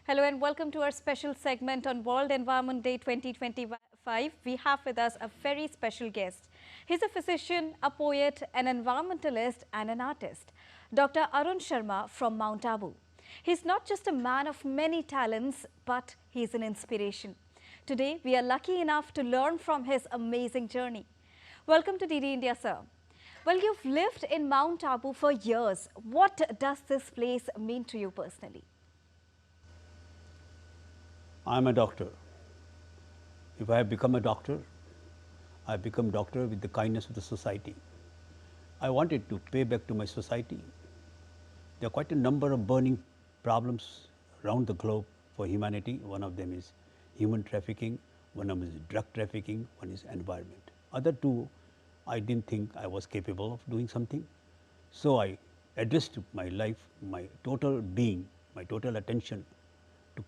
Hello and welcome to our special segment on World Environment Day 2025. We have with us a very special guest. He's a physician, a poet, an environmentalist and an artist, Dr. Arun Sharma from Mount Abu. He's not just a man of many talents, but he's an inspiration. Today, we are lucky enough to learn from his amazing journey. Welcome to DD India, sir. Well, you've lived in Mount Abu for years. What does this place mean to you personally? I am a doctor. If I have become a doctor, I have become doctor with the kindness of the society. I wanted to pay back to my society. There are quite a number of burning problems around the globe for humanity. One of them is human trafficking, one of them is drug trafficking, one is environment. Other two, I didn't think I was capable of doing something. So I addressed my life, my total being, my total attention to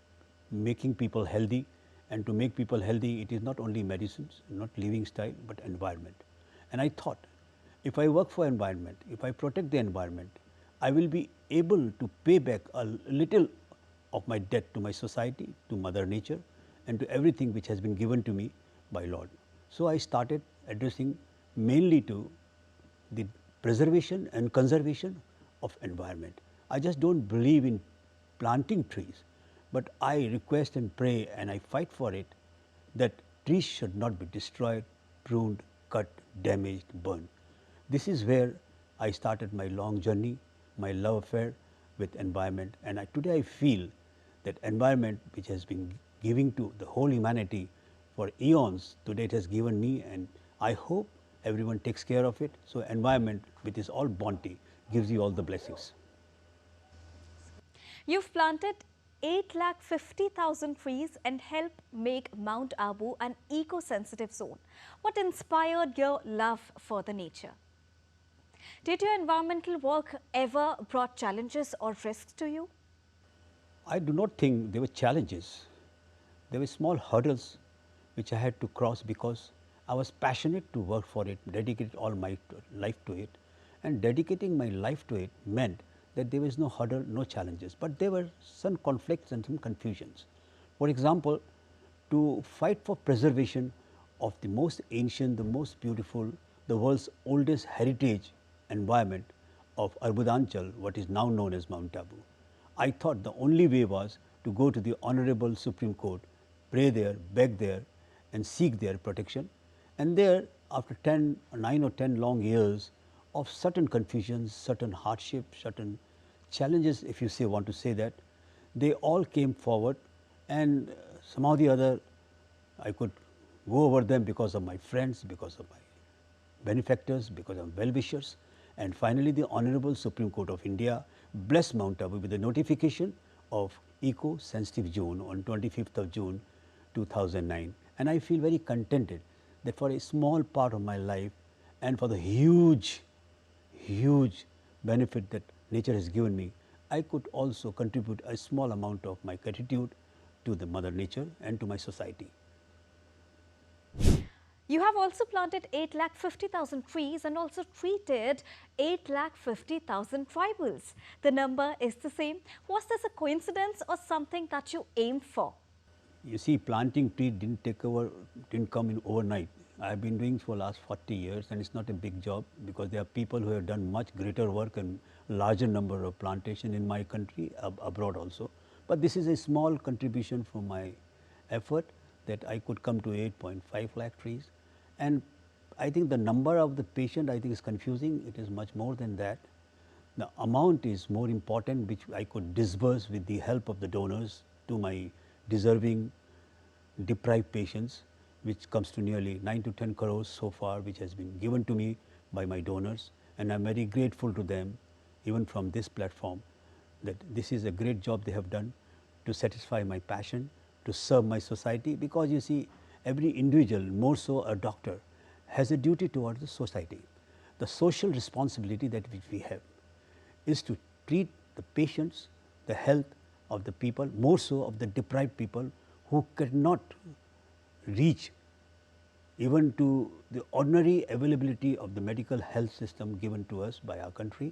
making people healthy. And to make people healthy, it is not only medicines, not living style, but environment. And I thought, if I work for environment, if I protect the environment, I will be able to pay back a little of my debt to my society, to Mother Nature, and to everything which has been given to me by Lord. So I started addressing mainly to the preservation and conservation of environment. I just don't believe in planting trees, but I request and pray and I fight for it that trees should not be destroyed, pruned, cut, damaged, burned. This is where I started my long journey, my love affair with environment, and today I feel that environment which has been giving to the whole humanity for eons, today it has given me, and I hope everyone takes care of it. So environment with its all bounty gives you all the blessings. You've planted 8,50,000 trees and helped make Mount Abu an eco-sensitive zone. What inspired your love for the nature? Did your environmental work ever brought challenges or risks to you? I do not think there were challenges. There were small hurdles which I had to cross because I was passionate to work for it, dedicated all my life to it. And dedicating my life to it meant that there was no hurdle, no challenges, but there were some conflicts and some confusions. For example, to fight for preservation of the most ancient, the most beautiful, the world's oldest heritage environment of Arbudanchal, what is now known as Mount Abu. I thought the only way was to go to the Honorable Supreme Court, pray there, beg there, and seek their protection. And there, after 9 or 10 long years of certain confusions, certain hardships, certain challenges, if you want to say that, they all came forward, and somehow or the other, I could go over them because of my friends, because of my benefactors, because of well-wishers. And finally, the Honorable Supreme Court of India blessed Mount Abu with the notification of eco-sensitive zone on 25th of June 2009. And I feel very contented that for a small part of my life and for the huge benefit that nature has given me, I could also contribute a small amount of my gratitude to the Mother Nature and to my society. You have also planted 8,50,000 trees and also treated 8,50,000 tribals. The number is the same. Was this a coincidence or something that you aimed for? You see, planting tree didn't come in overnight. I have been doing for the last 40 years, and it's not a big job because there are people who have done much greater work and larger number of plantation in my country, abroad also. But this is a small contribution from my effort that I could come to 8.5 lakh trees. And I think the number of the patient, I think, is confusing. It is much more than that. The amount is more important, which I could disburse with the help of the donors to my deserving deprived patients, which comes to nearly 9 to 10 crores so far, which has been given to me by my donors. And I'm very grateful to them, even from this platform, that this is a great job they have done to satisfy my passion, to serve my society. Because you see, every individual, more so a doctor, has a duty towards the society. The social responsibility that which we have is to treat the patients, the health of the people, more so of the deprived people who cannot reach even to the ordinary availability of the medical health system given to us by our country.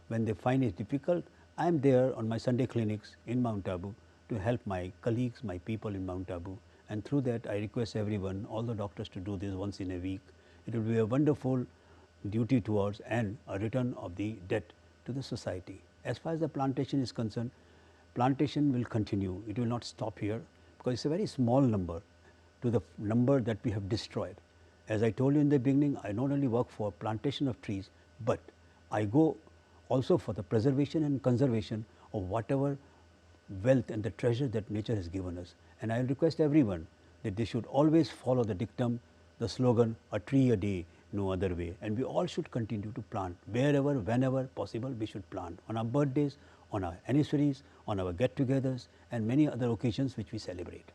When they find it difficult, I am there on my Sunday clinics in Mount Abu to help my colleagues, my people in Mount Abu. And through that, I request everyone, all the doctors, to do this once in a week. It will be a wonderful duty towards and a return of the debt to the society. As far as the plantation is concerned, plantation will continue. It will not stop here because it's a very small number to the number that we have destroyed. As I told you in the beginning, I not only work for plantation of trees, but I go also for the preservation and conservation of whatever wealth and the treasure that nature has given us. And I request everyone that they should always follow the dictum, the slogan, a tree a day, no other way. And we all should continue to plant wherever, whenever possible, we should plant on our birthdays, on our anniversaries, on our get-togethers, and many other occasions which we celebrate.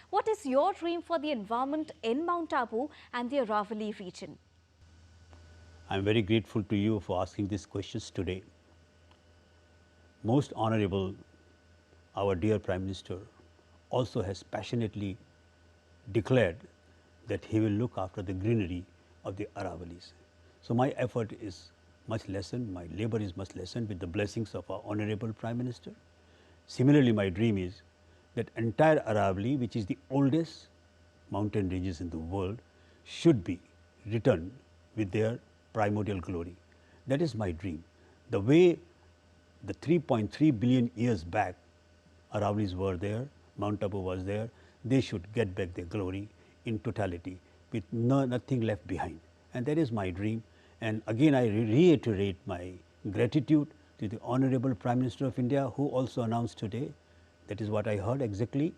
What is your dream for the environment in Mount Abu and the Aravalli region? I am very grateful to you for asking these questions today. Most honorable, our dear Prime Minister also has passionately declared that he will look after the greenery of the Aravallis. So my effort is much lessened, my labor is much lessened with the blessings of our honorable Prime Minister. Similarly, my dream is that entire Aravalli, which is the oldest mountain ranges in the world, should be returned with their primordial glory. That is my dream. The way the 3.3 billion years back Aravallis were there, Mount Abu was there, they should get back their glory in totality with nothing left behind. And that is my dream. And again, I reiterate my gratitude to the Honorable Prime Minister of India, who also announced today, that is what I heard exactly,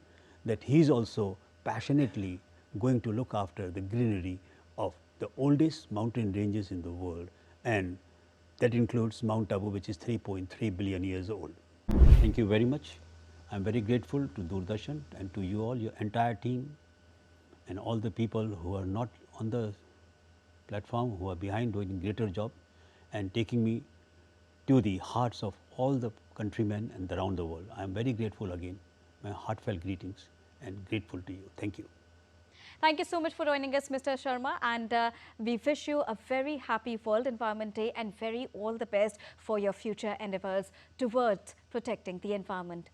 that he is also passionately going to look after the greenery of the oldest mountain ranges in the world, and that includes Mount Abu, which is 3.3 billion years old. Thank you very much. I am very grateful to Doordarshan and to you all, your entire team, and all the people who are not on the platform, who are behind doing a greater job and taking me to the hearts of all the countrymen and around the world. I am very grateful again. My heartfelt greetings and grateful to you. Thank you. Thank you so much for joining us, Mr. Sharma, and we wish you a very happy World Environment Day and very all the best for your future endeavors towards protecting the environment.